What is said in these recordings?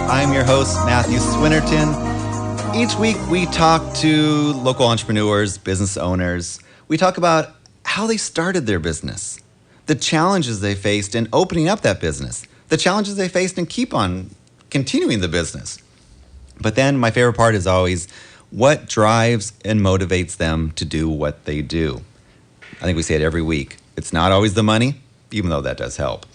I'm your host, Matthew Swinnerton. Each week, we talk to local entrepreneurs, business owners. We talk about how they started their business, the challenges they faced in opening up that business, the challenges they faced and keep on continuing the business. But then my favorite part is always what drives and motivates them to do what they do. I think we say it every week. It's not always the money, even though that does help.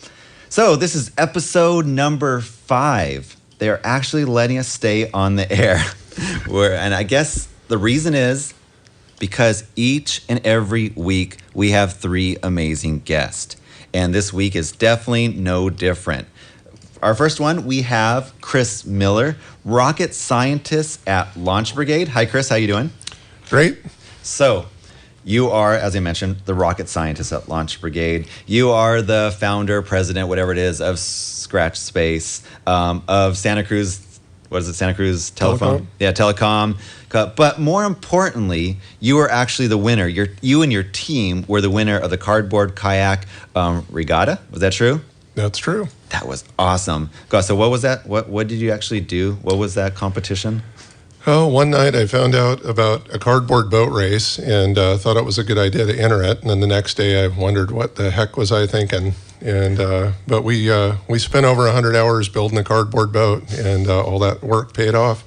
So this is episode number 5. They're actually letting us stay on the air. And I guess the reason is because each and every week we have 3 amazing guests. And this week is definitely no different. Our first one, we have Chris Miller, rocket scientist at Launch Brigade. Hi, Chris. How you doing? Great. So you are, as I mentioned, the rocket scientist at Launch Brigade. You are the founder, president, whatever it is, of Scratch Space, of Santa Cruz, what is it, Santa Cruz Telephone? Telecom. Yeah, Telecom. But more importantly, you are actually the winner. You and your team were the winner of the Cardboard Kayak Regatta. Was that true? That's true. That was awesome. So what was that? What did you actually do? What was that competition? Oh, one night I found out about a cardboard boat race and thought it was a good idea to enter it. And then the next day I wondered what the heck was I thinking. But we spent over 100 hours building a cardboard boat, and all that work paid off.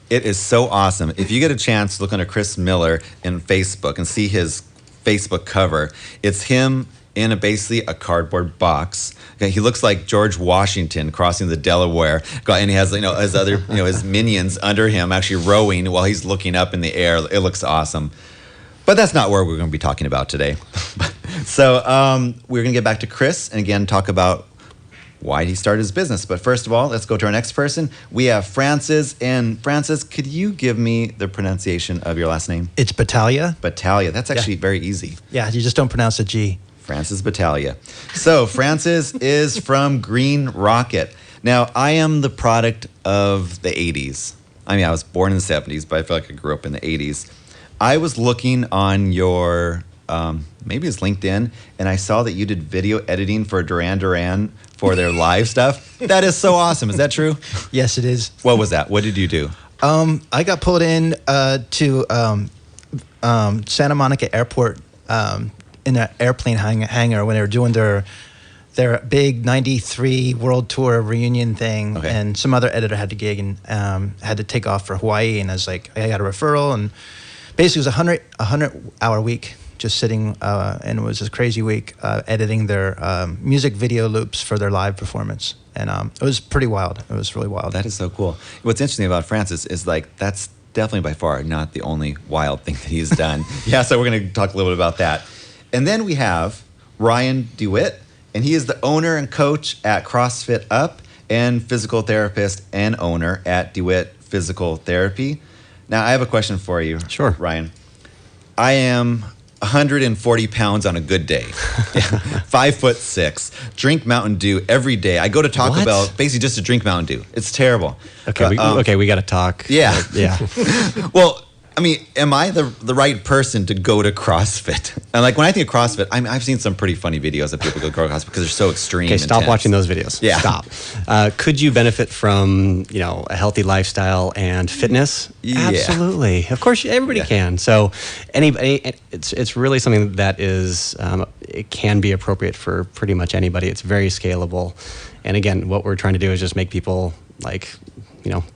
It is so awesome. If you get a chance to look under Chris Miller in Facebook and see his Facebook cover, it's him in basically a cardboard box. Okay, he looks like George Washington crossing the Delaware, and he has his other his minions under him actually rowing while he's looking up in the air. It looks awesome. But that's not what we're going to be talking about today. So we're going to get back to Chris and again talk about why he started his business. But first of all, let's go to our next person. We have Francis. And Francis, could you give me the pronunciation of your last name? It's Battaglia. Battaglia. That's actually very easy. Yeah, you just don't pronounce the G. Francis Battaglia. So Francis is from Green Rocket. Now, I am the product of the 80s. I mean, I was born in the 70s, but I feel like I grew up in the 80s. I was looking on your, maybe it's LinkedIn, and I saw that you did video editing for Duran for their live stuff. That is so awesome. Is that true? Yes, it is. What was that? What did you do? I got pulled in to Santa Monica Airport in an airplane hangar when they were doing their big 93 world tour reunion thing. Okay. And some other editor had to gig and had to take off for Hawaii. And I was like, I got a referral. And basically it was a 100-hour week just sitting, and it was a crazy week editing their music video loops for their live performance. And it was pretty wild. It was really wild. That is so cool. What's interesting about Francis is that's definitely by far not the only wild thing that he's done. Yeah, so we're going to talk a little bit about that. And then we have Ryan DeWitt, and he is the owner and coach at CrossFit Up and physical therapist and owner at DeWitt Physical Therapy. Now, I have a question for you, Sure, Ryan. I am 140 pounds on a good day, 5'6", drink Mountain Dew every day. I go to Taco Bell basically just to drink Mountain Dew. It's terrible. Okay, we got to talk. Yeah. Yeah. Well, I mean, am I the right person to go to CrossFit? And like when I think of CrossFit, I've seen some pretty funny videos of people go to CrossFit because they're so extreme. Okay, stop intense. watching those videos. Yeah. Stop. Could you benefit from a healthy lifestyle and fitness? Yeah. Absolutely. Of course, everybody can. So, anybody, it's really something that is it can be appropriate for pretty much anybody. It's very scalable, and again, what we're trying to do is just make people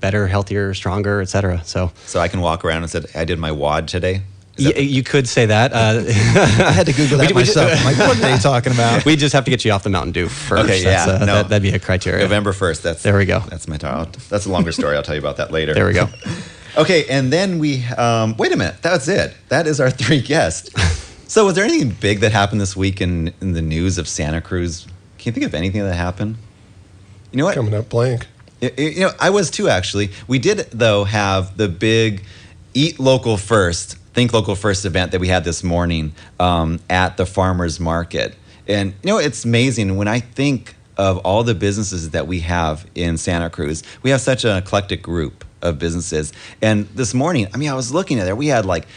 better, healthier, stronger, et cetera. So I can walk around and say, I did my WOD today? You could say that. I had to Google that myself. I'm like, what are they talking about? We just have to get you off the Mountain Dew first. Okay, yeah. That'd be a criteria. November 1st. There we go. That's my target. That's a longer story. I'll tell you about that later. There we go. Okay, and then we, wait a minute. That's it. That is our 3 guests. So was there anything big that happened this week in the news of Santa Cruz? Can you think of anything that happened? You know what? Coming up blank. I was too, actually. We did, though, have the big Eat Local First, Think Local First event that we had this morning at the farmers market. And, it's amazing when I think of all the businesses that we have in Santa Cruz. We have such an eclectic group of businesses. And this morning, I was looking at there. We had like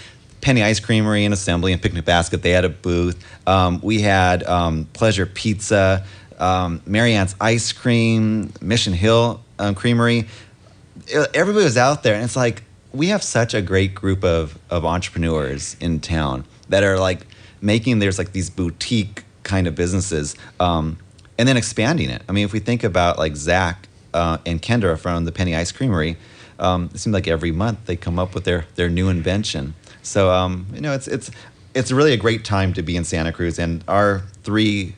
Penny Ice Creamery and Assembly and Picnic Basket. They had a booth. We had Pleasure Pizza, Marianne's Ice Cream, Mission Hill Creamery, everybody was out there, and it's like we have such a great group of entrepreneurs in town that are like making there's like these boutique kind of businesses, and then expanding it. I mean, if we think about like Zach and Kendra from the Penny Ice Creamery, it seems like every month they come up with their new invention. So it's really a great time to be in Santa Cruz, and our three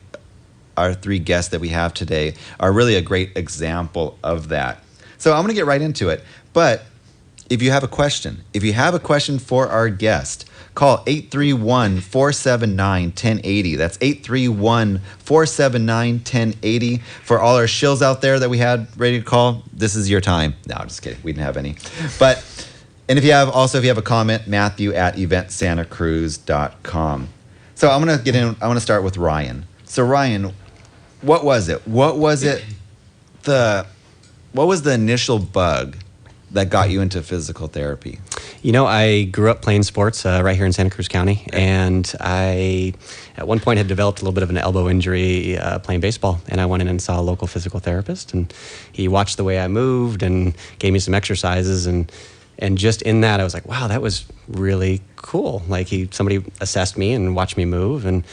guests that we have today are really a great example of that. So I'm going to get right into it. But if you have a question for our guest, call 831-479-1080. That's 831-479-1080. For all our shills out there that we had ready to call, this is your time. No, I'm just kidding. We didn't have any. And if you have a comment, Matthew at eventsantacruz.com. So I'm going to get in. I want to start with Ryan. So Ryan, what was it? What was the initial bug that got you into physical therapy? I grew up playing sports right here in Santa Cruz County, and I, at one point, had developed a little bit of an elbow injury playing baseball, and I went in and saw a local physical therapist, and he watched the way I moved and gave me some exercises, and just in that, I was like, wow, that was really cool. Like somebody assessed me and watched me move and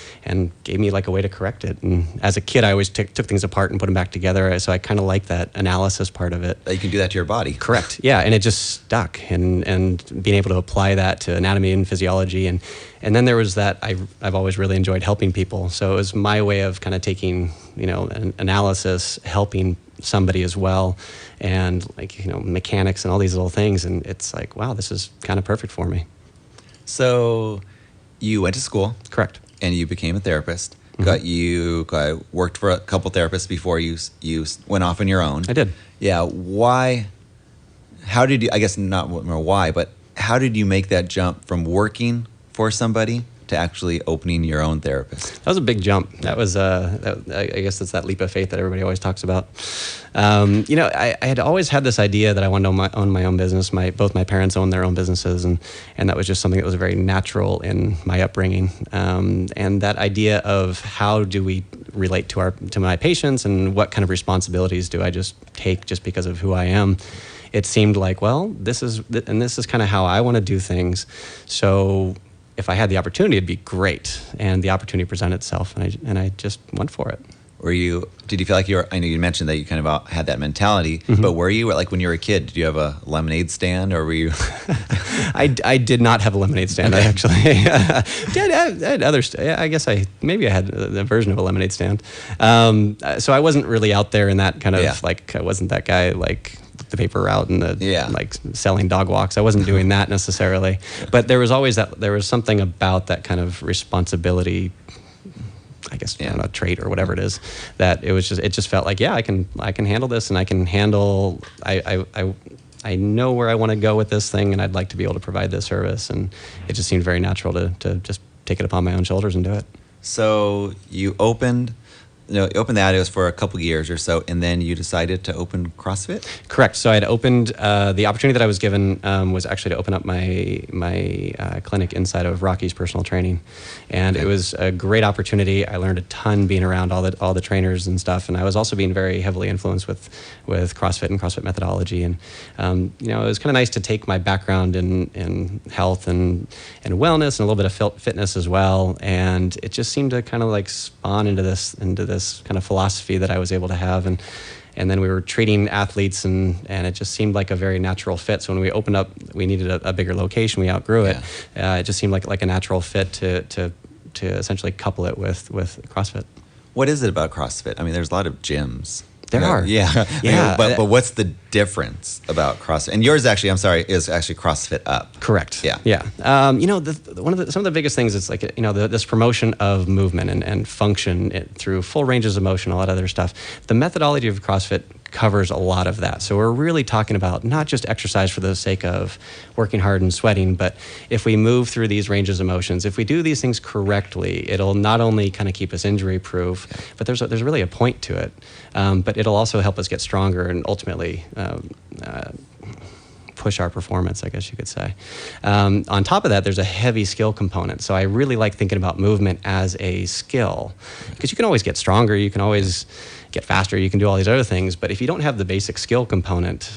gave me like a way to correct it. And as a kid, I always took things apart and put them back together. So I kind of like that analysis part of it. You can do that to your body. Correct. Yeah, and it just stuck. And being able to apply that to anatomy and physiology. And then there was that, I've always really enjoyed helping people. So it was my way of kind of taking, an analysis, helping somebody as well, and mechanics and all these little things, and it's like, wow, this is kind of perfect for me. So you went to school. Correct. And you became a therapist. Mm-hmm. Worked for a couple therapists before you went off on your own. I did. Yeah. Why? How did you, I guess not more why, but how did you make that jump from working for somebody to actually opening your own therapist? That was a big jump. That was, I guess it's that leap of faith that everybody always talks about. I had always had this idea that I wanted to own my own business. Both my parents owned their own businesses, and that was just something that was very natural in my upbringing. And that idea of how do we relate to my patients, and what kind of responsibilities do I just take just because of who I am? It seemed like, well, this is kind of how I want to do things. So if I had the opportunity, it'd be great. And the opportunity presented itself, and I just went for it. Did you feel like I know you mentioned that you kind of had that mentality, mm-hmm. but were you, like when you were a kid, did you have a lemonade stand, or were you? I did not have a lemonade stand. I actually I had other, I guess I had a version of a lemonade stand. So I wasn't really out there in that kind of, I wasn't that guy, like, the paper route and like selling dog walks. I wasn't doing that necessarily, but there was always something about that kind of responsibility, I guess, I don't know, trait or whatever it is, that it just felt like, I can handle this, and I can handle, I know where I want to go with this thing, and I'd like to be able to provide this service. And it just seemed very natural to just take it upon my own shoulders and do it. So you opened that, it was for a couple years or so, and then you decided to open CrossFit? Correct. So I had opened, the opportunity that I was given was actually to open up my clinic inside of Rocky's personal training. And it was a great opportunity. I learned a ton being around all the trainers and stuff. And I was also being very heavily influenced with CrossFit and CrossFit methodology. And, it was kind of nice to take my background in health and wellness and a little bit of fitness as well. And it just seemed to kind of like spawn into this kind of philosophy that I was able to have, and then we were treating athletes, and it just seemed like a very natural fit. So when we opened up, we needed a bigger location. We outgrew it. It just seemed like a natural fit to essentially couple it with CrossFit. What is it about CrossFit? I mean, there's a lot of gyms. There are. Yeah. But what's the difference about CrossFit? And yours actually, is actually CrossFit Up. Correct. Yeah. Yeah. Some of the biggest things is like, this promotion of movement and function through full ranges of motion, a lot of other stuff. The methodology of CrossFit covers a lot of that. So we're really talking about not just exercise for the sake of working hard and sweating, but if we move through these ranges of motions, if we do these things correctly, it'll not only kind of keep us injury proof, but there's really a point to it. But it'll also help us get stronger and ultimately push our performance, I guess you could say. On top of that, there's a heavy skill component. So I really like thinking about movement as a skill, because you can always get stronger, you can always get faster, you can do all these other things, but if you don't have the basic skill component,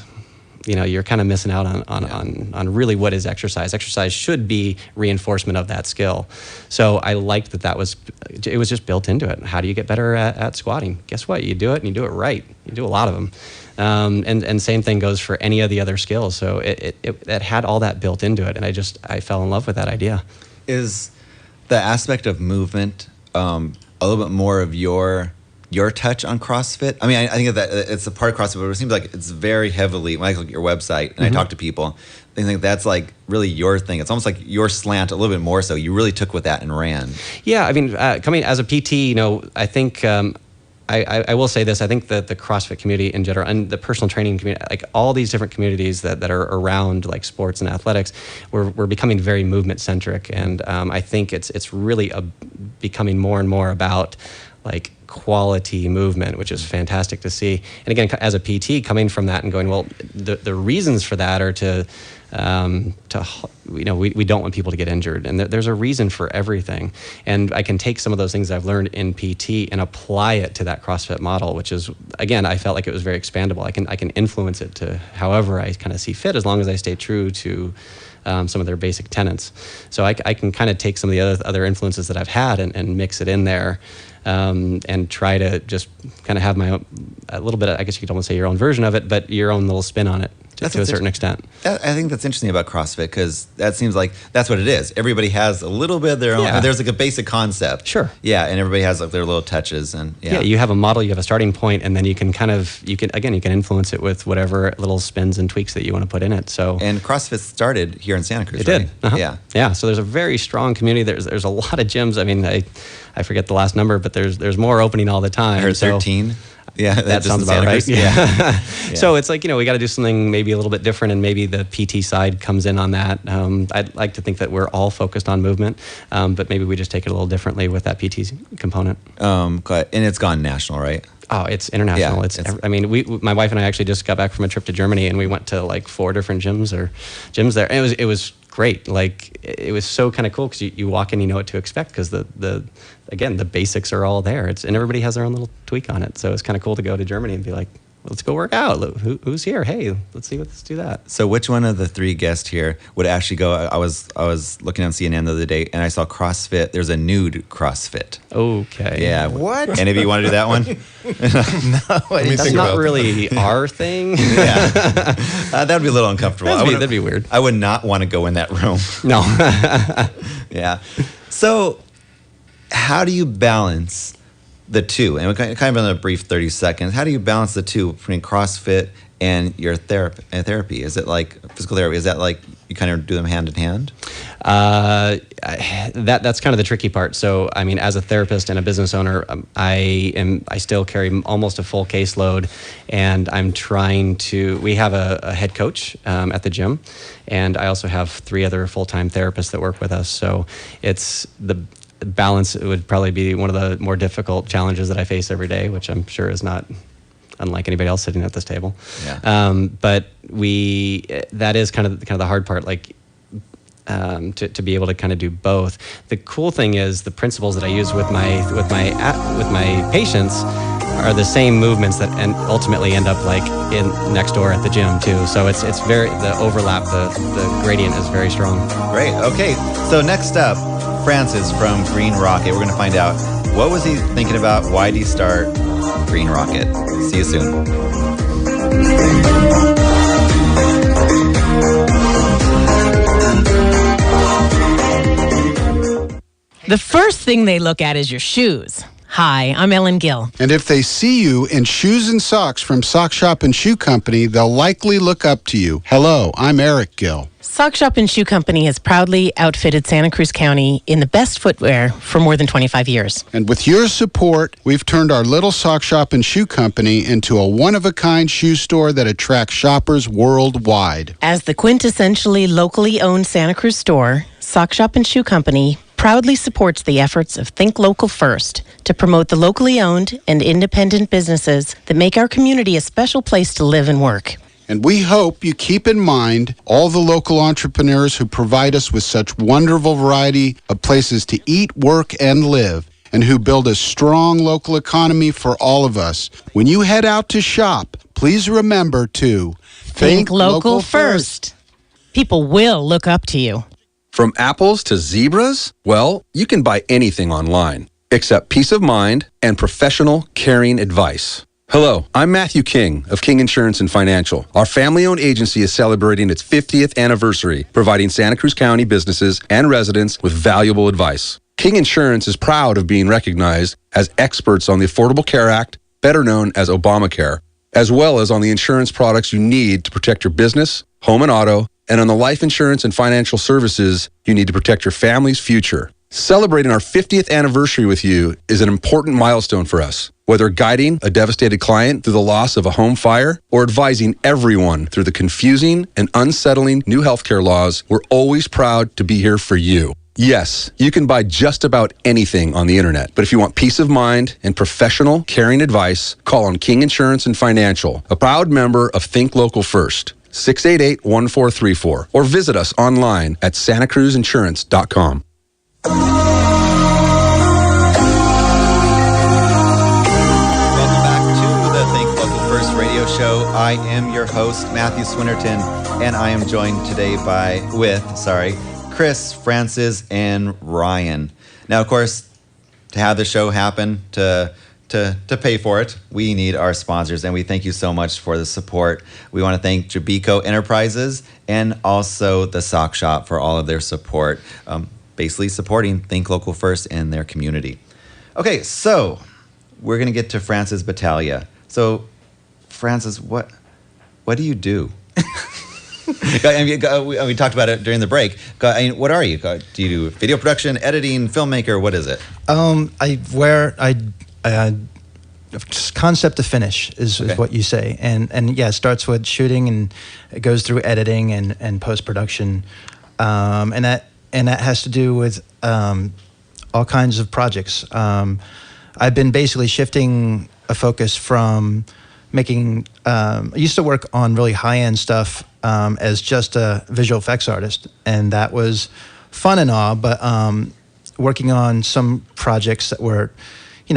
you're kind of missing out on really what is exercise. Exercise should be reinforcement of that skill. So I liked that was just built into it. How do you get better at squatting? Guess what? You do it and you do it right. You do a lot of them. And same thing goes for any of the other skills. So it had all that built into it, and I fell in love with that idea. Is the aspect of movement a little bit more of your touch on CrossFit? I mean, I think that it's a part of CrossFit, but it seems like it's very heavily, when I look at your website and I talk to people, they think that's like really your thing. It's almost like your slant a little bit more so. You really took with that and ran. Yeah, I mean, coming as a PT, I think... I will say this, I think that the CrossFit community in general and the personal training community, like all these different communities that are around like sports and athletics, we're becoming very movement centric. And I think it's really becoming more and more about like quality movement, which is fantastic to see. And again, as a PT coming from that and going, well, the reasons for that are to we don't want people to get injured, and there's a reason for everything. And I can take some of those things I've learned in PT and apply it to that CrossFit model, which is, again, I felt like it was very expandable. I can influence it to however I kind of see fit, as long as I stay true to some of their basic tenets. So I can kind of take some of the other influences that I've had and mix it in there. And try to just kind of have a little bit of, I guess you could almost say your own version of it, but your own little spin on it to a certain extent. I think that's interesting about CrossFit, because that seems like that's what it is. Everybody has a little bit of their own. Yeah. There's like a basic concept. Sure. Yeah, and everybody has like their little touches. And yeah, you have a model, you have a starting point, and then you can influence it with whatever little spins and tweaks that you want to put in it. So. And CrossFit started here in Santa Cruz, It right? did. Uh-huh. Yeah. So there's a very strong community. There's a lot of gyms. I mean, I forget the last number, but there's more opening all the time. I heard 13. Yeah, that sounds about right. Yeah. Yeah. So it's like, we got to do something maybe a little bit different, and maybe the PT side comes in on that. I'd like to think that we're all focused on movement, but maybe we just take it a little differently with that PT component. And it's gone national, right? Oh, it's international. Yeah, my wife and I actually just got back from a trip to Germany, and we went to like 4 different gyms there. And it was great. Like, it was so kind of cool, because you walk in, you know what to expect, because the basics are all there. And everybody has their own little tweak on it. So it's kind of cool to go to Germany and be like, let's go work out. Who's here? Hey, let's do that. So which one of the 3 guests here would actually go? I was looking on CNN the other day, and I saw CrossFit. There's a nude CrossFit. Okay. Yeah. What? Any of you want to do that one? No, that's not really our thing. Yeah. That'd be a little uncomfortable. That'd be weird. I would not want to go in that room. No. Yeah. So how do you balance the two? And kind of in a brief 30 seconds, how do you balance the two between CrossFit and your therapy? Is it like physical therapy? Is that like you kind of do them hand in hand? That's kind of the tricky part. So, I mean, as a therapist and a business owner, I still carry almost a full caseload, and I'm trying to. We have a head coach at the gym, and I also have 3 other full-time therapists that work with us. So it's the balance. It would probably be one of the more difficult challenges that I face every day, which I'm sure is not unlike anybody else sitting at this table. Yeah. But that is kind of the hard part, like to be able to kind of do both. The cool thing is the principles that I use with my patients are the same movements that ultimately end up like in next door at the gym too. So it's very, the overlap, the gradient is very strong. Great. Okay. So next up, Francis from Green Rocket. We're going to find out, what was he thinking about? Why did he start Green Rocket? See you soon. The first thing they look at is your shoes. Hi, I'm Ellen Gill. And if they see you in shoes and socks from Sock Shop and Shoe Company, they'll likely look up to you. Hello, I'm Eric Gill. Sock Shop and Shoe Company has proudly outfitted Santa Cruz County in the best footwear for more than 25 years. And with your support, we've turned our little Sock Shop and Shoe Company into a one-of-a-kind shoe store that attracts shoppers worldwide. As the quintessentially locally owned Santa Cruz store, Sock Shop and Shoe Company proudly supports the efforts of Think Local First to promote the locally owned and independent businesses that make our community a special place to live and work. And we hope you keep in mind all the local entrepreneurs who provide us with such wonderful variety of places to eat, work, and live, and who build a strong local economy for all of us. When you head out to shop, please remember to Think local first. People will look up to you. From apples to zebras? Well, you can buy anything online, except peace of mind and professional, caring advice. Hello, I'm Matthew King of King Insurance and Financial. Our family-owned agency is celebrating its 50th anniversary, providing Santa Cruz County businesses and residents with valuable advice. King Insurance is proud of being recognized as experts on the Affordable Care Act, better known as Obamacare, as well as on the insurance products you need to protect your business, home and auto, and on the life insurance and financial services you need to protect your family's future. Celebrating our 50th anniversary with you is an important milestone for us. Whether guiding a devastated client through the loss of a home fire or advising everyone through the confusing and unsettling new healthcare laws, we're always proud to be here for you. Yes, you can buy just about anything on the internet, but if you want peace of mind and professional, caring advice, call on King Insurance and Financial, a proud member of Think Local First, 688-1434, or visit us online at santacruzinsurance.com. Welcome back to the Think Local First radio show. I am your host, Matthew Swinnerton, and I am joined today with Chris, Francis, and Ryan. Now, of course, to have the show happen, to pay for it, we need our sponsors, and we thank you so much for the support. We want to thank Jabico Enterprises and also the Sock Shop for all of their support, basically supporting Think Local First in their community. Okay, so we're going to get to Francis Battaglia. So, Francis, what do you do? We talked about it during the break. What are you? Do you do video production, editing, filmmaker? What is it? Concept to finish is what you say, and yeah, it starts with shooting and it goes through editing and post production, and that has to do with all kinds of projects. I've been basically shifting a focus from making. I used to work on really high end stuff as just a visual effects artist, and that was fun and all, but working on some projects that were,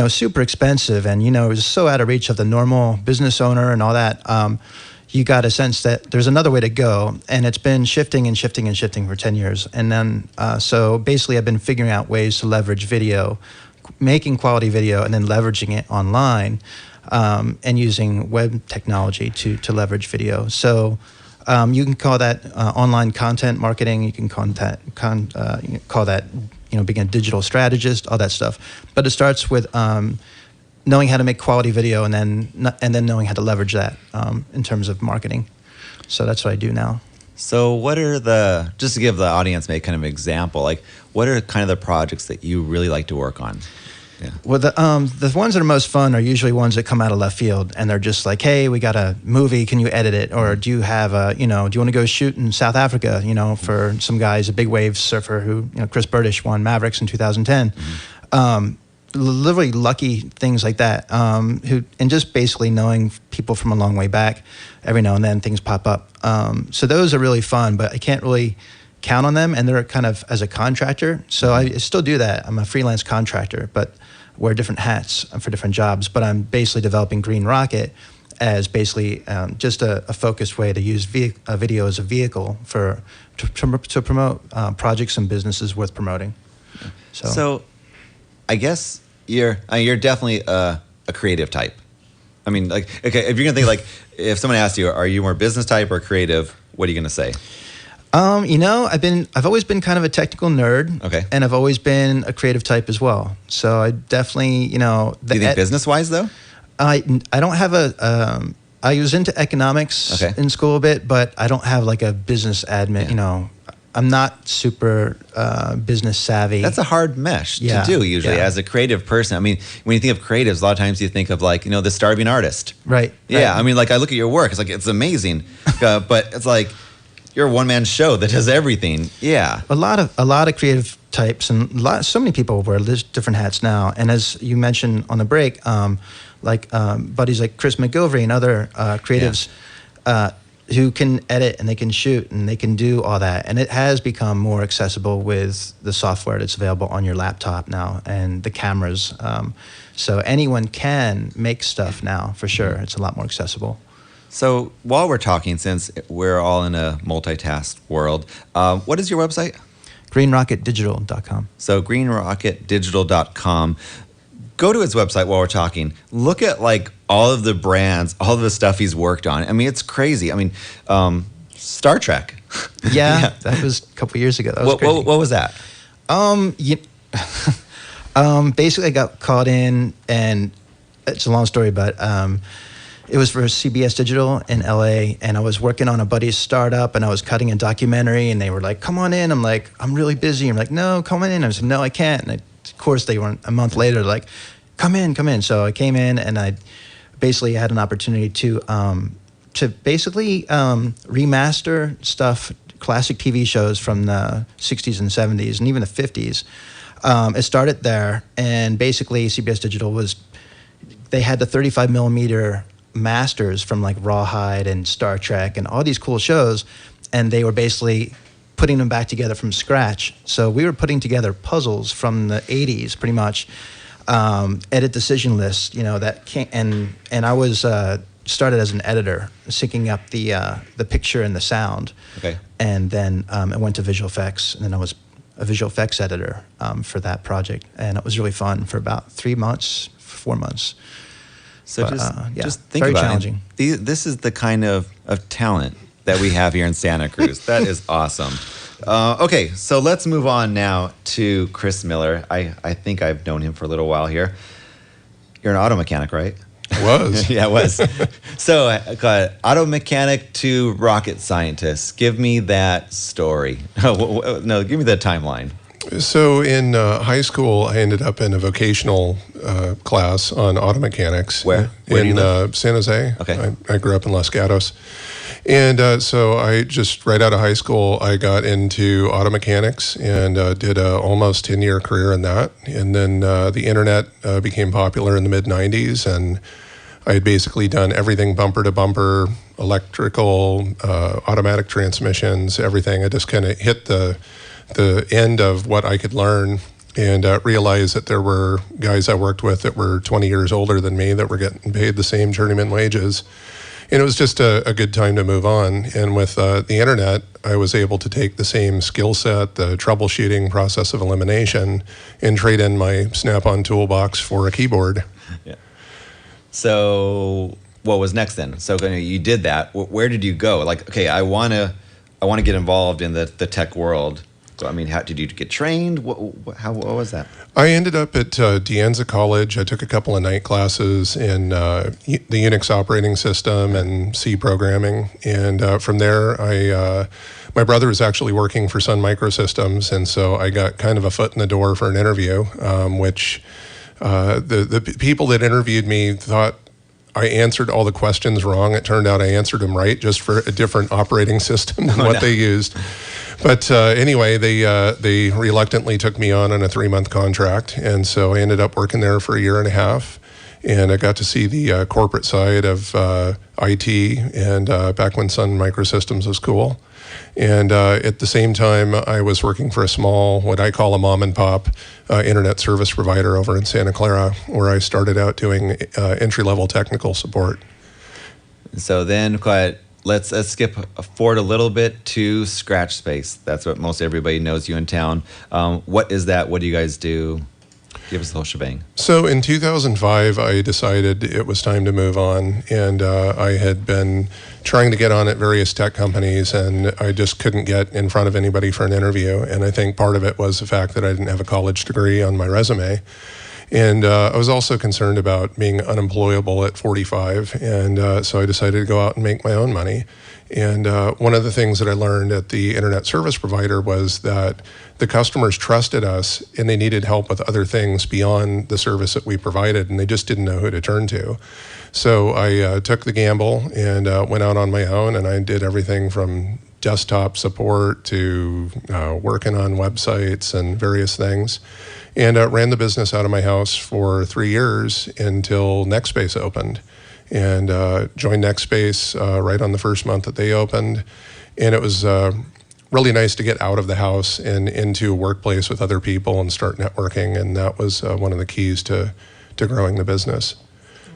super expensive and, it was so out of reach of the normal business owner and all that, you got a sense that there's another way to go, and it's been shifting and shifting and shifting for 10 years. And then, so basically I've been figuring out ways to leverage video, making quality video, and then leveraging it online, and using web technology to leverage video. So you can call that online content marketing. You can call that being a digital strategist, all that stuff. But it starts with knowing how to make quality video, and then knowing how to leverage that in terms of marketing. So that's what I do now. So what are just to give the audience maybe kind of an example, like what are kind of the projects that you really like to work on? Yeah. Well, the ones that are most fun are usually ones that come out of left field, and they're just like, hey, we got a movie, can you edit it? Or do you have do you want to go shoot in South Africa, for some guys, a big wave surfer who, Chris Burdish won Mavericks in 2010. Mm-hmm. Literally lucky things like that, and just basically knowing people from a long way back, every now and then things pop up. So those are really fun, but I can't really count on them, and they're kind of as a contractor. So I still do that. I'm a freelance contractor, but wear different hats for different jobs. But I'm basically developing Green Rocket as basically just a focused way to use video as a vehicle to promote projects and businesses worth promoting. So I guess you're definitely a creative type. I mean, like, okay, if you're gonna think like, if someone asked you, are you more business type or creative? What are you gonna say? I've always been kind of a technical nerd. Okay. And I've always been a creative type as well. So I definitely, do you think business wise though? I don't have I was into economics in school a bit, but I don't have like a business admin, I'm not super business savvy. That's a hard mesh to do usually as a creative person. I mean, when you think of creatives, a lot of times you think of like, the starving artist. Right. Yeah. Right. I mean, like I look at your work, it's like, it's amazing. But it's like, you're a one-man show that does everything. Yeah. A lot of creative types, and so many people wear different hats now. And as you mentioned on the break, buddies like Chris McGilvery and other creatives who can edit and they can shoot and they can do all that. And it has become more accessible with the software that's available on your laptop now and the cameras. So anyone can make stuff now, for sure. It's a lot more accessible. So while we're talking, since we're all in a multitask world, what is your website? GreenRocketDigital.com. So greenrocketdigital.com. Go to his website while we're talking. Look at like all of the brands, all of the stuff he's worked on. I mean, it's crazy. I mean, Star Trek. Yeah, that was a couple years ago. That was crazy. What was that? Basically, I got caught in, and it's a long story, but it was for CBS Digital in LA, and I was working on a buddy's startup, and I was cutting a documentary, and they were like, "Come on in." I'm like, "I'm really busy." I'm like, "No, come on in." I said, "No, I can't." And of course, they weren't. A month later, like, "Come in, come in." So I came in, and I basically had an opportunity to basically remaster stuff, classic TV shows from the 60s and 70s, and even the 50s. It started there, and basically CBS Digital they had the 35 millimeter masters from like Rawhide and Star Trek and all these cool shows, and they were basically putting them back together from scratch. So we were putting together puzzles from the 80s, pretty much, edit decision lists, that can't, and I was started as an editor, syncing up the picture and the sound. Okay. And then I went to visual effects, and then I was a visual effects editor for that project, and it was really fun for about 3 months, 4 months. So But, just think very about challenging. it. This is the kind of talent that we have here in Santa Cruz. That is awesome. Okay, so let's move on now to Chris Miller. I think I've known him for a little while here. You're an auto mechanic, right? It was. Yeah, it was. So, auto mechanic to rocket scientist. Give me that story. No, give me the timeline. So in high school, I ended up in a vocational class on auto mechanics. Where do you in live? San Jose. Okay. I grew up in Los Gatos. And so I just, right out of high school, I got into auto mechanics and did a almost 10-year career in that. And then the internet became popular in the mid-'90s, and I had basically done everything bumper to bumper, electrical, automatic transmissions, everything. I just kind of hit the end of what I could learn, and realized that there were guys I worked with that were 20 years older than me that were getting paid the same journeyman wages. And it was just a good time to move on. And with the internet, I was able to take the same skill set, the troubleshooting process of elimination, and trade in my Snap-on toolbox for a keyboard. Yeah. So what was next then? So you did that. Where did you go? Like, okay, I want to get involved in the tech world. So, I mean, how did you get trained? What was that? I ended up at De Anza College. I took a couple of night classes in the Unix operating system and C programming. And from there, my brother was actually working for Sun Microsystems. And so I got kind of a foot in the door for an interview, which the people that interviewed me thought I answered all the questions wrong. It turned out I answered them right, just for a different operating system than what they used. But anyway, they reluctantly took me on a 3-month contract, and so I ended up working there for 1.5 years, and I got to see the corporate side of IT, and back when Sun Microsystems was cool. And at the same time, I was working for a small, what I call a mom and pop internet service provider over in Santa Clara, where I started out doing entry-level technical support. So then, let's skip forward a little bit to Scratch Space. That's what most everybody knows you in town. What is that? What do you guys do? Give us the whole shebang. So in 2005, I decided it was time to move on, and I had been trying to get on at various tech companies, and I just couldn't get in front of anybody for an interview. And I think part of it was the fact that I didn't have a college degree on my resume. And I was also concerned about being unemployable at 45, and so I decided to go out and make my own money. And one of the things that I learned at the internet service provider was that the customers trusted us, and they needed help with other things beyond the service that we provided, and they just didn't know who to turn to. So I took the gamble and went out on my own, and I did everything from desktop support to working on websites and various things. And ran the business out of my house for 3 years until NextSpace opened. And joined NextSpace right on the first month that they opened. And it was really nice to get out of the house and into a workplace with other people and start networking. And that was one of the keys to growing the business.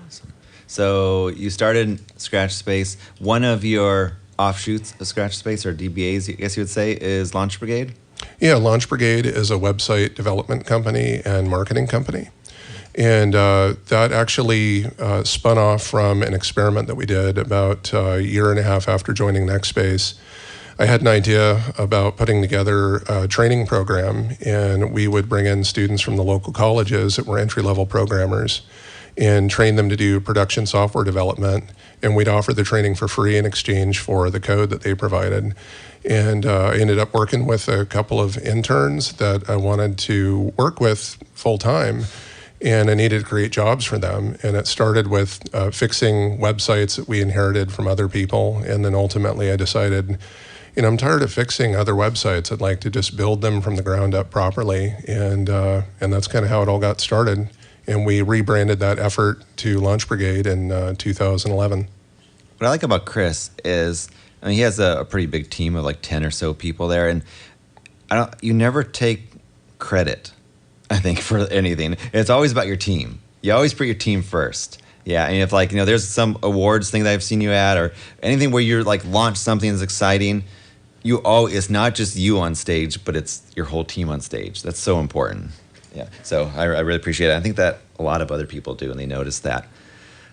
Awesome. So you started Scratch Space. One of your offshoots of Scratch Space, or DBAs, I guess you would say, is Launch Brigade? Yeah, Launch Brigade is a website development company and marketing company. And that actually spun off from an experiment that we did about a year and a half after joining NextSpace. I had an idea about putting together a training program, and we would bring in students from the local colleges that were entry-level programmers and train them to do production software development. And we'd offer the training for free in exchange for the code that they provided. And I ended up working with a couple of interns that I wanted to work with full-time, and I needed to create jobs for them. And it started with fixing websites that we inherited from other people. And then ultimately I decided, I'm tired of fixing other websites. I'd like to just build them from the ground up properly. And that's kind of how it all got started. And we rebranded that effort to Launch Brigade in 2011. What I like about Chris is, he has a pretty big team of like 10 or so people there. And you never take credit, I think, for anything. It's always about your team. You always put your team first. Yeah, and if there's some awards thing that I've seen you at, or anything where you're launch something that's exciting, it's not just you on stage, but it's your whole team on stage. That's so important. Yeah, so I really appreciate it. I think that a lot of other people do, and they notice that.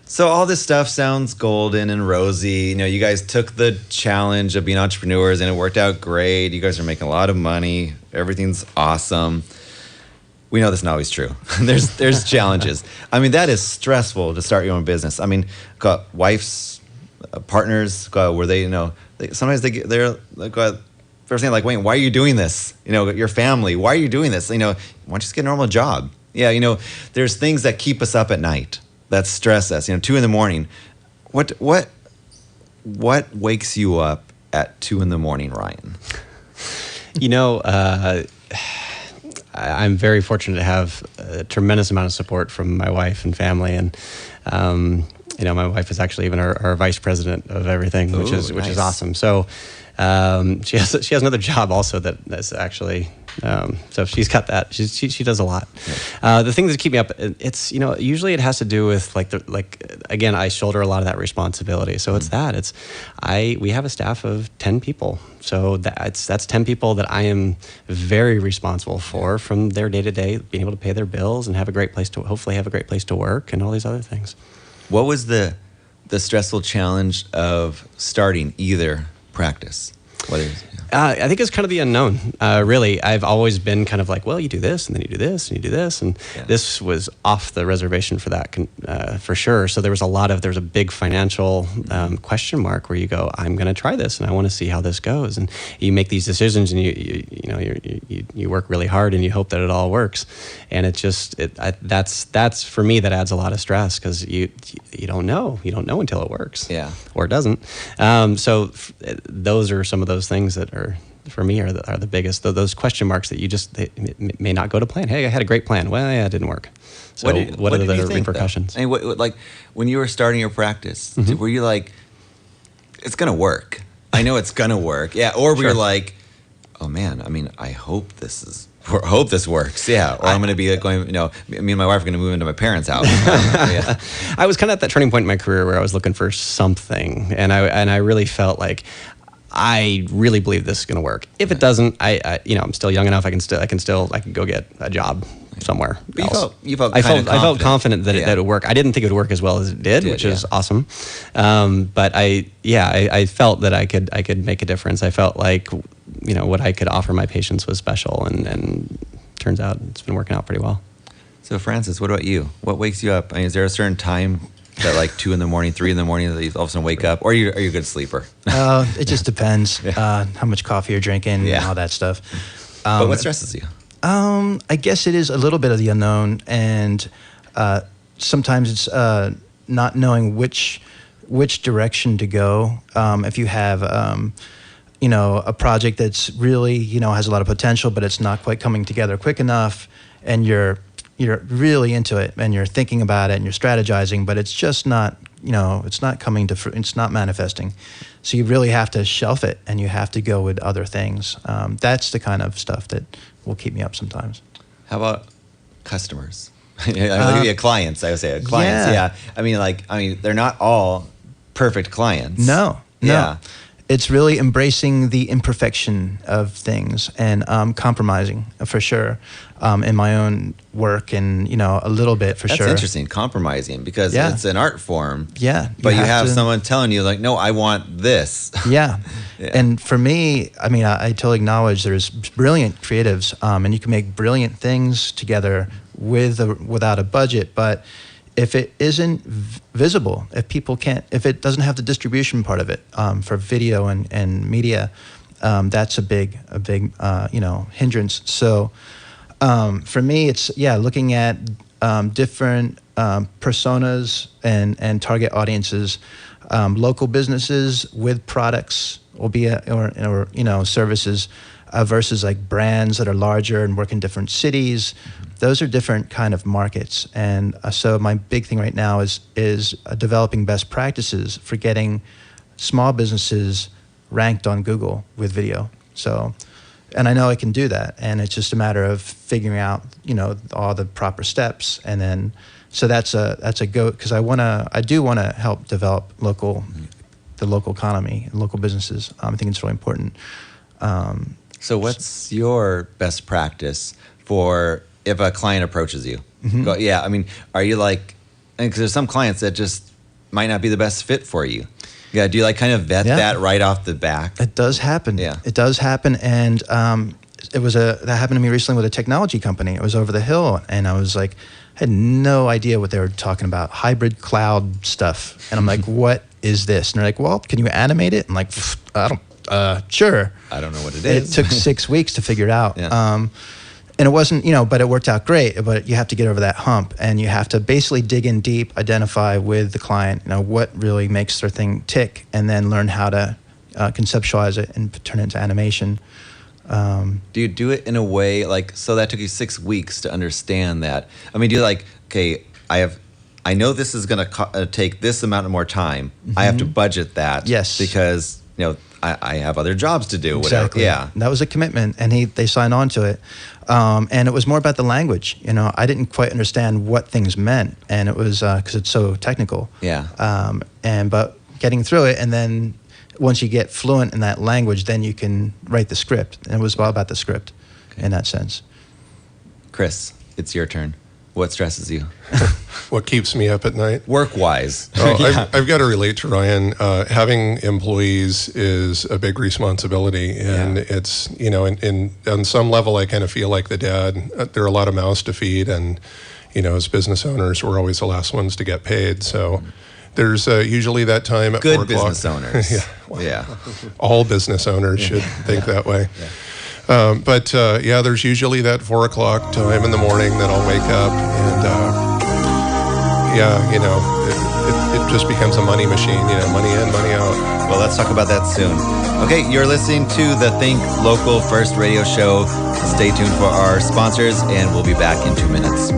So all this stuff sounds golden and rosy. You guys took the challenge of being entrepreneurs, and it worked out great. You guys are making a lot of money. Everything's awesome. We know that's not always true. There's challenges. that is stressful to start your own business. Got wives, partners, where they, sometimes they're first thing wait, why are you doing this? Your family, why are you doing this? Why don't you just get a normal job? Yeah, there's things that keep us up at night, that stress us. 2 a.m. What wakes you up at 2 a.m, Ryan? I'm very fortunate to have a tremendous amount of support from my wife and family, and my wife is actually even our vice president of everything, which is awesome. So she has another job also that's actually so she's got that. She does a lot. Yeah. The things that keep me up, it's usually it has to do with again, I shoulder a lot of that responsibility. So it's we have a staff of 10 people. So that's 10 people that I am very responsible for, from their day to day, being able to pay their bills and hopefully have a great place to work and all these other things. What was the stressful challenge of starting either practice? I think it's kind of the unknown. Really, I've always been kind of well, you do this, and then you do this, and you do this, and this was off the reservation for that, for sure. So there was a big financial question mark where you go, I'm going to try this, and I want to see how this goes. And you make these decisions, and you work really hard, and you hope that it all works. And that's for me, that adds a lot of stress, because you don't know until it works, or it doesn't. So those are some of those things that are, for me, are the biggest. Those question marks that they may not go to plan. Hey, I had a great plan. Well, yeah, it didn't work. So what are the repercussions? When you were starting your practice, were you it's going to work? I know it's going to work. Yeah. Or were you oh man, I hope this works. Yeah. Or I'm going to be going, me and my wife are going to move into my parents' house. I was kind of at that turning point in my career where I was looking for something, and I really felt I really believe this is going to work. If it doesn't, I'm still young enough. I can go get a job somewhere else. You felt I felt confident that it would work. I didn't think it would work as well as it did, which is awesome. But I felt that I could make a difference. I felt what I could offer my patients was special, and turns out it's been working out pretty well. So Francis, what about you? What wakes you up? Is there a certain time that 2 a.m, 3 a.m, that you all of a sudden wake up, or are you a good sleeper? It just depends how much coffee you're drinking and all that stuff. But what stresses you? I guess it is a little bit of the unknown, and sometimes it's not knowing which direction to go. If you have a project that's really has a lot of potential, but it's not quite coming together quick enough, and you're really into it, and you're thinking about it, and you're strategizing, but it's just not, it's not coming to, it's not manifesting. So you really have to shelf it, and you have to go with other things. That's the kind of stuff that will keep me up sometimes. How about customers? Clients, I would say. Clients, yeah. I mean, they're not all perfect clients. No. Yeah. It's really embracing the imperfection of things and compromising for sure in my own work and, a little bit for sure. That's interesting, compromising, because it's an art form. Yeah. But you have someone telling you, like, no, I want this. Yeah. And for me, I mean, I totally acknowledge there's brilliant creatives and you can make brilliant things together without a budget. But if it isn't visible, if it doesn't have the distribution part of it for video and media, that's a big hindrance. So for me, it's looking at different personas and target audiences, local businesses with products, or services, versus like brands that are larger and work in different cities. Those are different kind of markets, and so my big thing right now is developing best practices for getting small businesses ranked on Google with video. So, and I know I can do that, and it's just a matter of figuring out all the proper steps, and then so that's a go, because I do want to help develop the local economy and local businesses. I think it's really important. So what's your best practice for if a client approaches you? Mm-hmm. Are you like, because there's some clients that just might not be the best fit for you. Yeah, do you like kind of vet that right off the back? It does happen. Yeah. It does happen, and that happened to me recently with a technology company. It was over the hill, and I was like, I had no idea what they were talking about, hybrid cloud stuff. And I'm like, what is this? And they're like, well, can you animate it? I'm like, sure. I don't know what it is. It took 6 weeks to figure it out. Yeah. And it wasn't, but it worked out great. But you have to get over that hump, and you have to basically dig in deep, identify with the client, what really makes their thing tick, and then learn how to conceptualize it and turn it into animation. Do you do it in a way so that took you 6 weeks to understand that? I mean, do you okay, I know this is going to take this amount of more time. Mm-hmm. I have to budget that. Yes. Because, I have other jobs to do. Exactly. Whatever. Yeah. That was a commitment, and they signed on to it. And it was more about the language. I didn't quite understand what things meant, and it was because it's so technical. Yeah. But getting through it, and then once you get fluent in that language, then you can write the script. And it was all about the script in that sense. Chris, it's your turn. What stresses you? What keeps me up at night? Work-wise. I've got to relate to Ryan. Having employees is a big responsibility, and it's, on some level, I kind of feel like the dad. There are a lot of mouths to feed, and, as business owners, we're always the last ones to get paid. So there's usually that time at 4 o'clock. Good business owners. Yeah. All business owners should think that way. Yeah. But there's usually that 4 o'clock time in the morning that I'll wake up, and it just becomes a money machine. Money in, money out. Well, let's talk about that soon. Okay, you're listening to the Think Local First radio show. Stay tuned for our sponsors, and we'll be back in 2 minutes.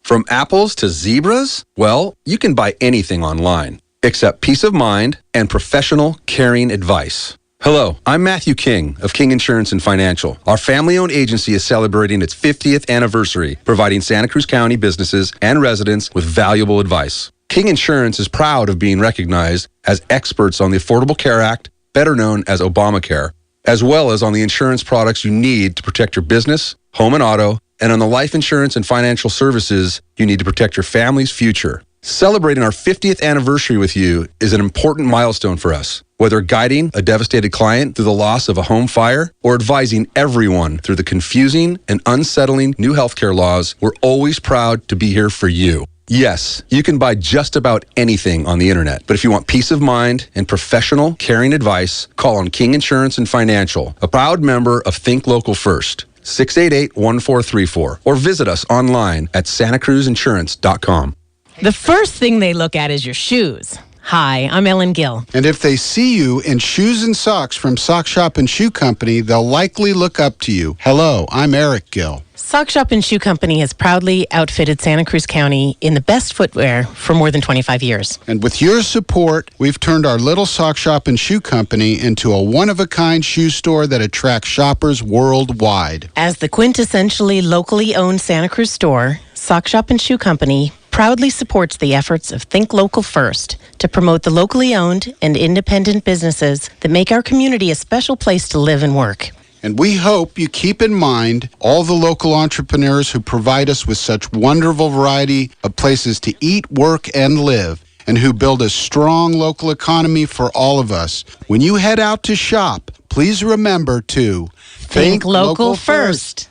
From apples to zebras? Well, you can buy anything online, except peace of mind and professional, caring advice. Hello, I'm Matthew King of King Insurance and Financial. Our family-owned agency is celebrating its 50th anniversary, providing Santa Cruz County businesses and residents with valuable advice. King Insurance is proud of being recognized as experts on the Affordable Care Act, better known as Obamacare, as well as on the insurance products you need to protect your business, home and auto, and on the life insurance and financial services you need to protect your family's future. Celebrating our 50th anniversary with you is an important milestone for us. Whether guiding a devastated client through the loss of a home fire or advising everyone through the confusing and unsettling new healthcare laws, we're always proud to be here for you. Yes, you can buy just about anything on the internet, but if you want peace of mind and professional, caring advice, call on King Insurance and Financial, a proud member of Think Local First. 688-1434, or visit us online at santacruzinsurance.com. The first thing they look at is your shoes. Hi, I'm Ellen Gill. And if they see you in shoes and socks from Sock Shop and Shoe Company, they'll likely look up to you. Hello, I'm Eric Gill. Sock Shop and Shoe Company has proudly outfitted Santa Cruz County in the best footwear for more than 25 years. And with your support, we've turned our little sock shop and shoe company into a one-of-a-kind shoe store that attracts shoppers worldwide. As the quintessentially locally owned Santa Cruz store, Sock Shop and Shoe Company proudly supports the efforts of Think Local First to promote the locally owned and independent businesses that make our community a special place to live and work. And we hope you keep in mind all the local entrepreneurs who provide us with such wonderful variety of places to eat, work, and live, and who build a strong local economy for all of us. When you head out to shop, please remember to Think local first.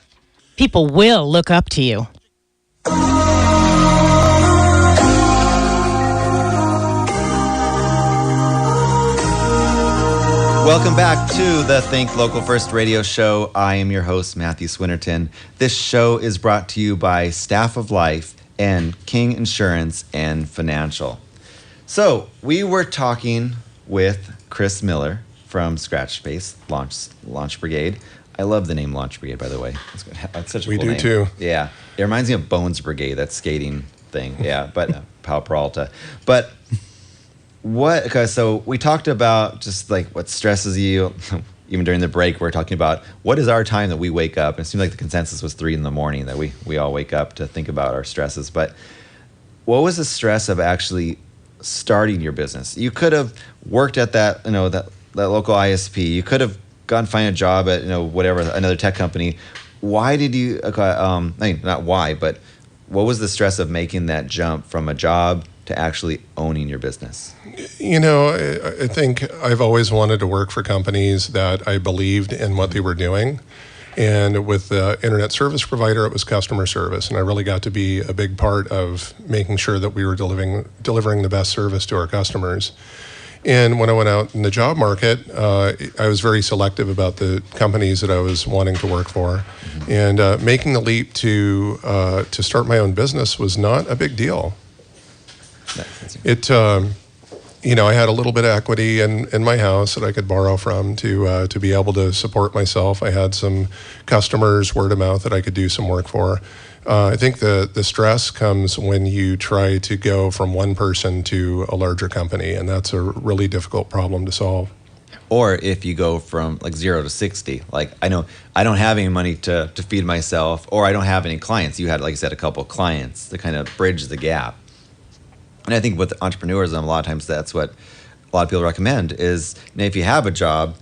People will look up to you. Welcome back to the Think Local First radio show. I am your host, Matthew Swinnerton. This show is brought to you by Staff of Life and King Insurance and Financial. So we were talking with Chris Miller from Scratch Space, Launch Brigade. I love the name Launch Brigade, by the way. It's such a cool name. We do too. Yeah. It reminds me of Bones Brigade, that skating thing. Yeah, but Pal Peralta. But so we talked about just like what stresses you. Even during the break, we're talking about what is our time that we wake up. And it seemed like the consensus was 3 a.m. that we all wake up to think about our stresses. But what was the stress of actually starting your business? You could have worked at that local ISP. You could have gone find a job at whatever, another tech company. Why did you? Not why, but what was the stress of making that jump from a job to actually owning your business? I think I've always wanted to work for companies that I believed in what they were doing. And with the internet service provider, it was customer service. And I really got to be a big part of making sure that we were delivering the best service to our customers. And when I went out in the job market, I was very selective about the companies that I was wanting to work for. And making the leap to start my own business was not a big deal. I had a little bit of equity in my house that I could borrow from to be able to support myself. I had some customers, word of mouth, that I could do some work for. I think the stress comes when you try to go from one person to a larger company, and that's a really difficult problem to solve. Or if you go from like 0 to 60, like I know I don't have any money to feed myself, or I don't have any clients. You had, like I said, a couple of clients to kind of bridge the gap. And I think with entrepreneurs, a lot of times that's what a lot of people recommend is, if you have a job,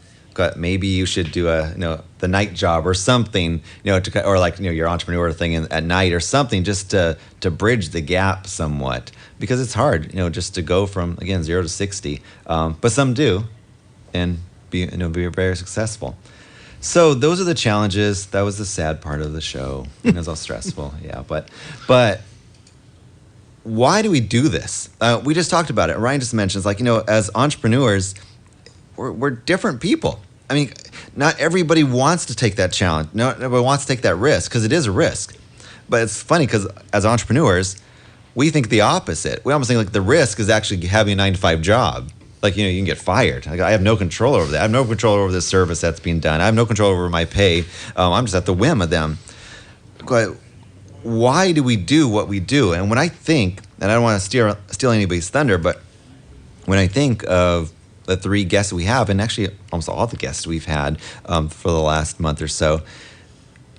maybe you should do the night job or something, or your entrepreneur thing at night or something, just to bridge the gap somewhat, because it's hard, just to go from, again, 0 to 60. But some do, and be very successful. So those are the challenges. That was the sad part of the show. It was all stressful, yeah. But why do we do this? We just talked about it. Ryan just mentions, as entrepreneurs, we're different people. I mean, not everybody wants to take that challenge. Not everybody wants to take that risk, because it is a risk. But it's funny, because as entrepreneurs, we think the opposite. We almost think like the risk is actually having a 9-to-5 job. You can get fired. I have no control over that. I have no control over the service that's being done. I have no control over my pay. I'm just at the whim of them. Why do we do what we do? And when I think, and I don't want to steal anybody's thunder, but when I think of the 3 guests we have, and actually almost all the guests we've had for the last month or so,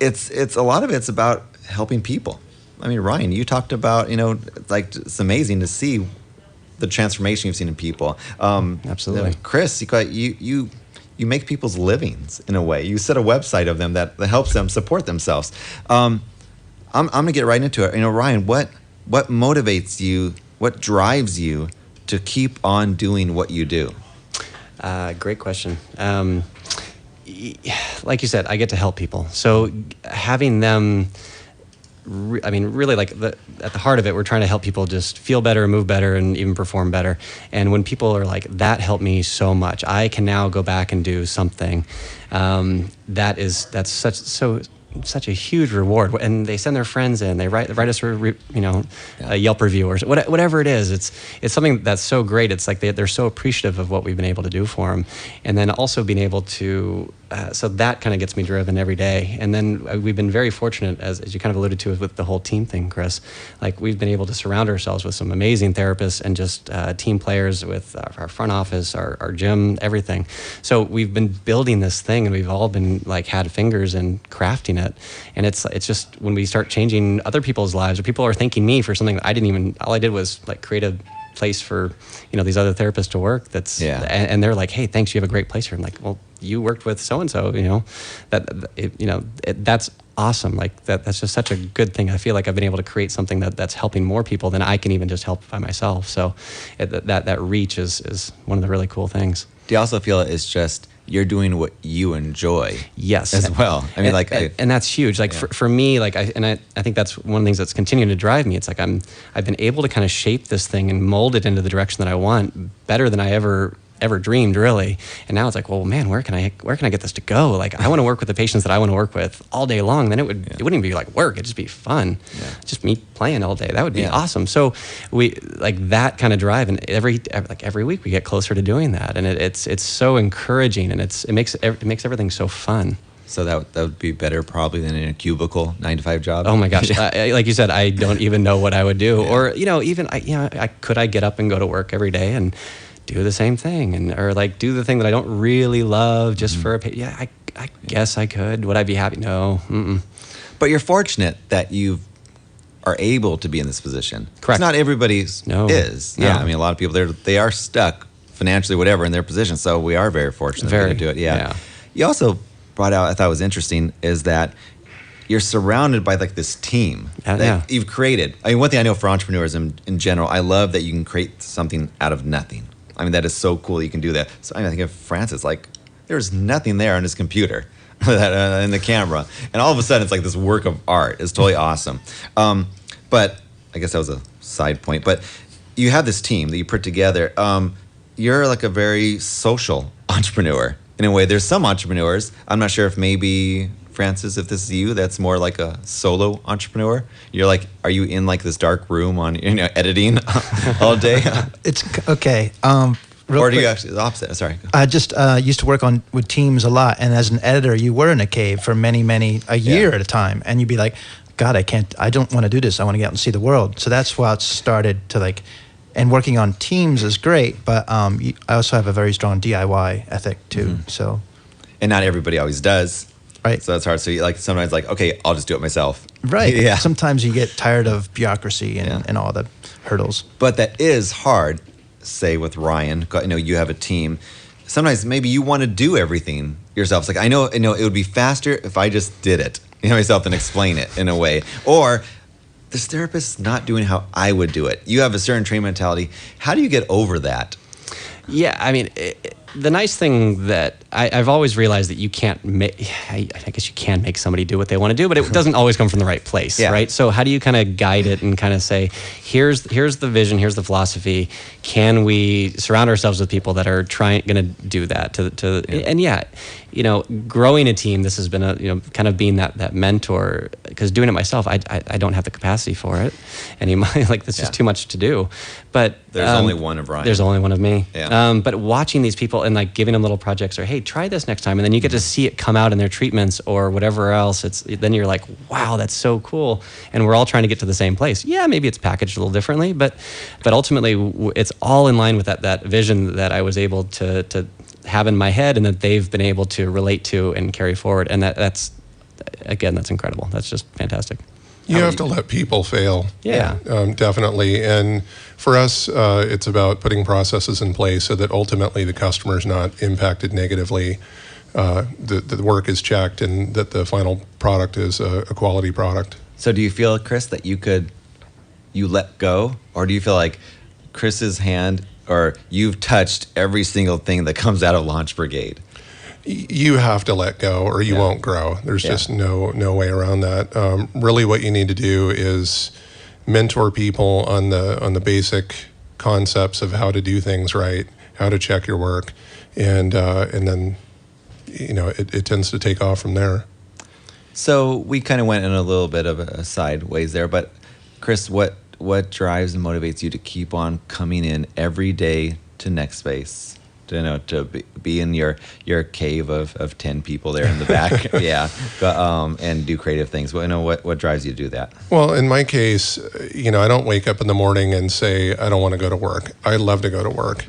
it's a lot of it's about helping people. I mean, Ryan, you talked about, it's amazing to see the transformation you've seen in people. Absolutely. Chris, you make people's livings in a way. You set a website of them that helps them support themselves. I'm going to get right into it. Ryan, what motivates you, what drives you to keep on doing what you do? Great question. Like you said, I get to help people. So having them, really at the heart of it, we're trying to help people just feel better, move better, and even perform better. And when people are like, that helped me so much, I can now go back and do something. That's such a huge reward, and they send their friends in. They write us a Yelp review or whatever it is. It's something that's so great. It's like they're so appreciative of what we've been able to do for them, and then also being able to so that kind of gets me driven every day. And then we've been very fortunate, as you kind of alluded to with the whole team thing, Chris. Like, we've been able to surround ourselves with some amazing therapists and just team players with our front office, our gym, everything. So we've been building this thing, and we've all been like had fingers in crafting it. And it's just when we start changing other people's lives, or people are thanking me for something that I didn't even, all I did was like create a place for, these other therapists to work. And they're like, hey, thanks, you have a great place here. I'm like, well, you worked with so-and-so, that's awesome. Like that's just such a good thing. I feel like I've been able to create something that's helping more people than I can even just help by myself. So that reach is one of the really cool things. Do you also feel it's just you're doing what you enjoy? Yes, as well. I mean, and that's huge. Like for me, like I think that's one of the things that's continuing to drive me. It's like I've been able to kind of shape this thing and mold it into the direction that I want better than I ever dreamed, really. And now it's like, well, man, where can I get this to go? Like, I want to work with the patients that I want to work with all day long. Then it wouldn't even be like work. It'd just be fun. Yeah. Just me playing all day. That would be awesome. So we like that kind of drive, and every week we get closer to doing that, and it's so encouraging, and it makes everything so fun. So that would be better probably than in a cubicle 9-to-5 job. Oh my gosh! Like you said, I don't even know what I would do, or even I get up and go to work every day and do the same thing, or like do the thing that I don't really love just for I guess I could. Would I be happy? No. Mm-mm. But you're fortunate that you are able to be in this position. Correct. Not everybody is. No. Yeah, I mean, a lot of people they are stuck financially, whatever, in their position. So we are very fortunate to do it. Yeah. You also brought out, I thought was interesting, is that you're surrounded by like this team that you've created. I mean, one thing I know for entrepreneurs in general, I love that you can create something out of nothing. I mean, that is so cool that you can do that. So I think of Francis, like, there's nothing there on his computer in the camera. And all of a sudden, it's like this work of art. It's totally awesome. But I guess that was a side point. But you have this team that you put together. You're like a very social entrepreneur in a way. There's some entrepreneurs, I'm not sure if maybe, Francis, if this is you, that's more like a solo entrepreneur. You're like, are you in like this dark room on editing all day? It's okay. Or do you actually the opposite? Sorry. I just used to work with teams a lot, and as an editor, you were in a cave for a year at a time, and you'd be like, God, I don't want to do this. I want to get out and see the world. So that's why it started to like, and working on teams is great, but I also have a very strong DIY ethic too. Mm-hmm. So, and not everybody always does. Right. So it's hard. So you sometimes okay, I'll just do it myself. Right. Yeah. Sometimes you get tired of bureaucracy and all the hurdles. But that is hard, say with Ryan, you have a team. Sometimes maybe you want to do everything yourself. It's like, I know it would be faster if I just did it myself and explain it in a way. Or this therapist is not doing how I would do it. You have a certain training mentality. How do you get over that? Yeah, I mean, the nice thing that I've always realized that you can't make, I guess you can make somebody do what they want to do, but it doesn't always come from the right place, right? So how do you kind of guide it and kind of say, here's the vision, here's the philosophy. Can we surround ourselves with people that are going to do that? And growing a team, this has been kind of being that mentor, because doing it myself, I don't have the capacity for it anymore. Like, this is too much to do. But there's only one of Ryan. There's only one of me. Yeah. But watching these people and like giving them little projects, or hey, try this next time, and then you get to see it come out in their treatments or whatever else. Then you're like, wow, that's so cool. And we're all trying to get to the same place. Yeah, maybe it's packaged a little differently, but ultimately it's all in line with that vision that I was able to have in my head, and that they've been able to relate to and carry forward. And that's incredible. That's just fantastic. You have to let people fail. Yeah. Definitely. And for us, it's about putting processes in place so that ultimately the customer is not impacted negatively. The work is checked, and that the final product is a quality product. So do you feel, Chris, that you let go? Or do you feel like Chris's hand, or you've touched every single thing that comes out of Launch Brigade? You have to let go, or you won't grow. There's just no way around that. Really, what you need to do is mentor people on the basic concepts of how to do things right, how to check your work, and then it tends to take off from there. So we kind of went in a little bit of a sideways there, but Chris, what drives and motivates you to keep on coming in every day to Next Space to be in your cave of 10 people there in the back, yeah, and do creative things. Well, what drives you to do that? Well, in my case, I don't wake up in the morning and say I don't want to go to work. I love to go to work.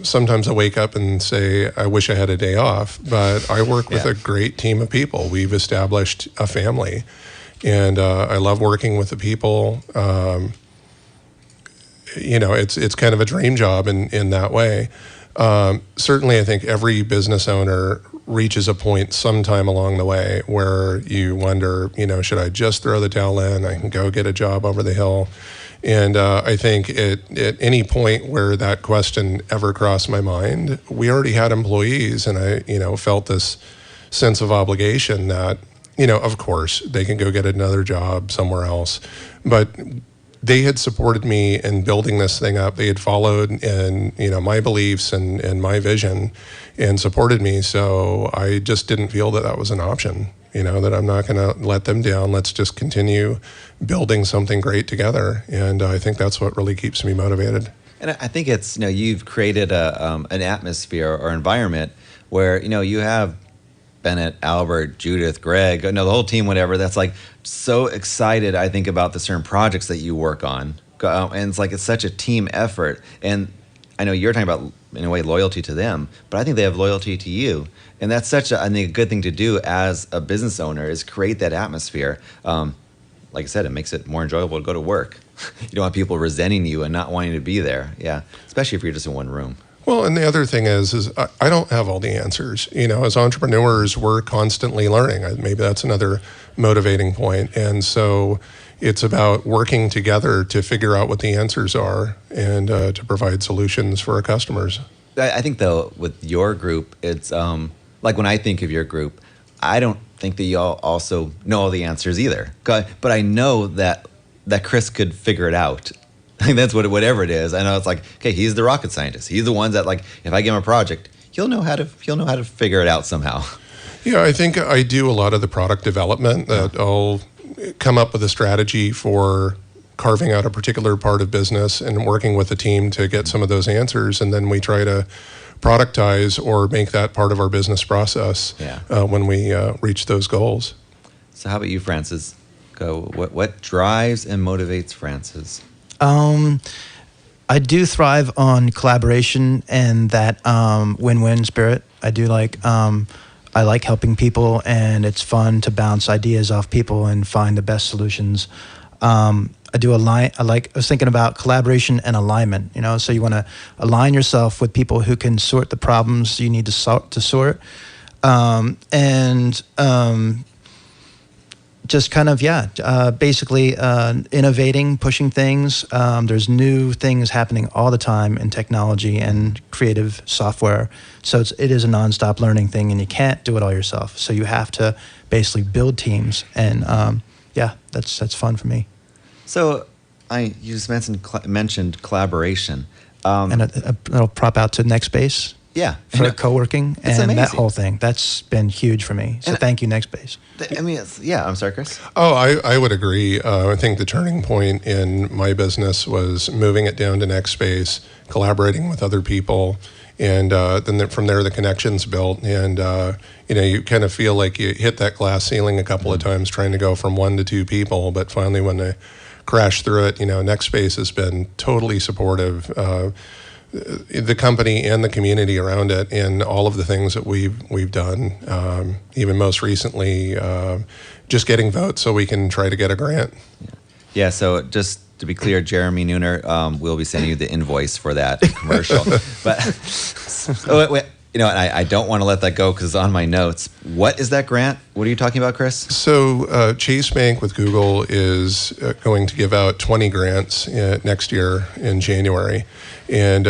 Sometimes I wake up and say I wish I had a day off, but I work with a great team of people. We've established a family, and I love working with the people. It's kind of a dream job in that way. Certainly, I think every business owner reaches a point sometime along the way where you wonder, should I just throw the towel in? I can go get a job over the hill. And I think at any point where that question ever crossed my mind, we already had employees, and I, felt this sense of obligation that, of course, they can go get another job somewhere else. But they had supported me in building this thing up. They had followed in, my beliefs and my vision and supported me. So I just didn't feel that was an option, that I'm not going to let them down. Let's just continue building something great together. And I think that's what really keeps me motivated. And I think it's, you've created an atmosphere or environment where, you have Bennett, Albert, Judith, Greg, the whole team, whatever, that's like so excited, I think, about the certain projects that you work on. And it's such a team effort. And I know you're talking about, in a way, loyalty to them, but I think they have loyalty to you. And that's such a good thing to do as a business owner, is create that atmosphere. Like I said, it makes it more enjoyable to go to work. You don't want people resenting you and not wanting to be there. Yeah, especially if you're just in one room. Well, and the other thing is I don't have all the answers. As entrepreneurs, we're constantly learning. Maybe that's another motivating point. And so it's about working together to figure out what the answers are and to provide solutions for our customers. I think, though, with your group, it's like when I think of your group, I don't think that y'all also know all the answers either. But I know that Chris could figure it out. I think that's whatever it is. I know it's like, okay, he's the rocket scientist. He's the one that, if I give him a project, he'll know how to figure it out somehow. Yeah, I think I do a lot of the product development. That I'll come up with a strategy for carving out a particular part of business and working with the team to get some of those answers, and then we try to productize or make that part of our business process when we reach those goals. So how about you, Francis? What drives and motivates Francis? I do thrive on collaboration and that win-win spirit. I do I like helping people, and it's fun to bounce ideas off people and find the best solutions. I was thinking about collaboration and alignment, so you want to align yourself with people who can sort the problems you need to sort. Just kind of, basically innovating, pushing things. There's new things happening all the time in technology and creative software. So it is a nonstop learning thing, and you can't do it all yourself. So you have to basically build teams, and that's fun for me. So you just mentioned collaboration. And it'll prop out to Nextbase. Yeah. For co-working and amazing. That whole thing. That's been huge for me. So thank you, Nextbase. I'm sorry, Chris. Oh, I would agree. I think the turning point in my business was moving it down to Nextbase, collaborating with other people, and then from there the connections built. And you kind of feel like you hit that glass ceiling a couple of times trying to go from 1 to 2 people, but finally when they crash through it, Nextbase has been totally supportive. The company and the community around it, and all of the things that we've done, even most recently, just getting votes so we can try to get a grant. Yeah. So just to be clear, Jeremy Nooner, we'll be sending you the invoice for that commercial. But wait, I don't want to let that go because it's on my notes. What is that grant? What are you talking about, Chris? So Chase Bank with Google is going to give out 20 grants next year in January. And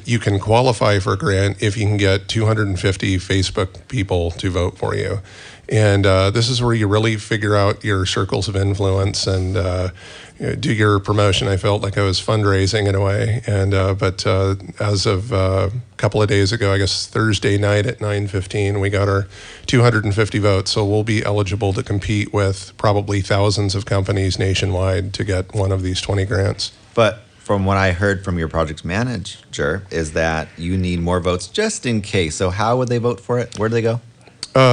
you can qualify for a grant if you can get 250 Facebook people to vote for you. And this is where you really figure out your circles of influence and do your promotion. I felt like I was fundraising in a way. And but as of a couple of days ago, I guess Thursday night at 9:15, we got our 250 votes. So we'll be eligible to compete with probably thousands of companies nationwide to get one of these 20 grants. But from what I heard from your project manager, is that you need more votes just in case. So how would they vote for it? Where do they go?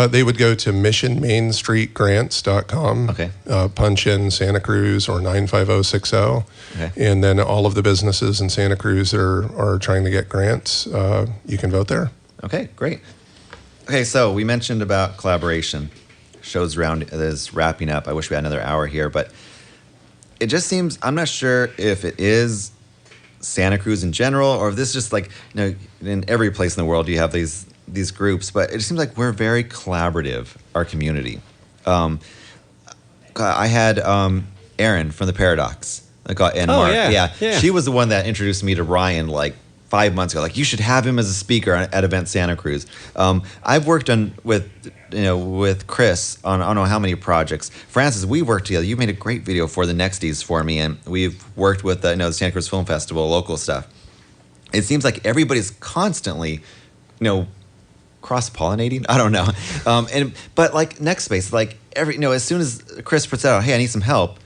They would go to missionmainstreetgrants.com, Okay. Punch in Santa Cruz or 95060, Okay. and then all of the businesses in Santa Cruz that are trying to get grants, you can vote there. Okay, great. Okay, so we mentioned about collaboration. Show's round is wrapping up. I wish we had another hour here, but it just seems, I'm not sure if it is Santa Cruz in general, or if this is just like, in every place in the world you have these groups, but it seems like we're very collaborative, our community. I had Erin from the Paradox. And Mark. Yeah. She was the one that introduced me to Ryan like 5 months ago. Like, you should have him as a speaker at Event Santa Cruz. I've worked with Chris on I don't know how many projects. Francis, we worked together. You made a great video for the Nexties for me, and we've worked with the Santa Cruz Film Festival, local stuff. It seems like everybody's constantly, cross-pollinating. I don't know. But like Next Space, like as soon as Chris puts out, hey, I need some help,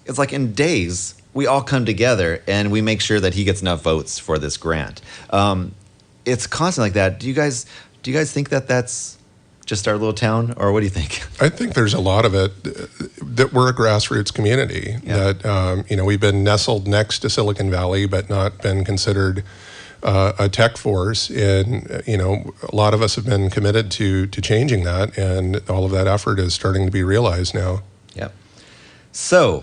it's like in days we all come together and we make sure that he gets enough votes for this grant. It's constantly like that. Do you guys think that that's just our little town, or what do you think? I think there's a lot of it that we're a grassroots community. Yeah. That we've been nestled next to Silicon Valley, but not been considered a tech force. And a lot of us have been committed to changing that, and all of that effort is starting to be realized now. Yep. So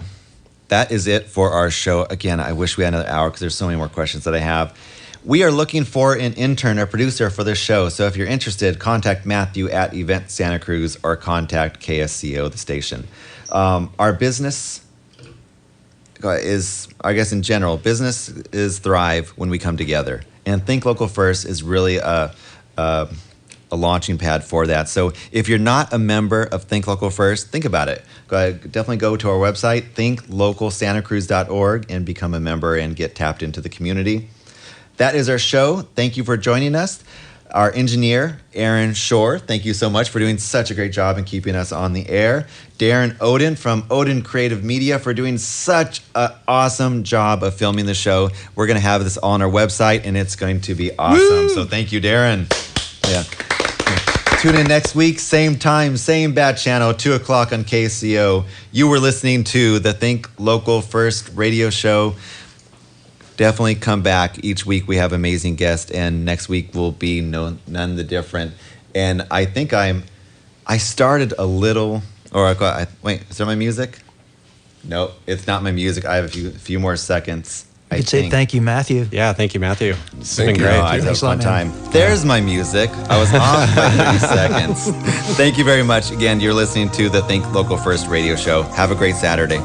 that is it for our show. Again, I wish we had another hour because there's so many more questions that I have. We are looking for an intern or producer for this show. So if you're interested, contact Matthew at Event Santa Cruz or contact KSCO, the station. Our business is, I guess in general, business is thrive when we come together. And Think Local First is really a launching pad for that. So if you're not a member of Think Local First, think about it. Definitely go to our website, thinklocalsantacruz.org, and become a member and get tapped into the community. That is our show. Thank you for joining us. Our engineer, Aaron Shore, thank you so much for doing such a great job in keeping us on the air. Darren Odin from Odin Creative Media for doing such an awesome job of filming the show. We're going to have this all on our website, and it's going to be awesome. Woo! So thank you, Darren. Yeah. Tune in next week, same time, same bat channel, 2 o'clock on KSCO. You were listening to the Think Local First radio show. Definitely come back. Each week we have amazing guests, and next week will be none the different. And I think I started a little, wait, is there my music? No, it's not my music. I have a few more seconds. You could say thank you, Matthew. Yeah, thank you, Matthew. It's Thank been you. great. I had a Thanks a lot, fun man. time. There's my music. I was off by 30 seconds. Thank you very much. Again, you're listening to the Think Local First radio show. Have a great Saturday.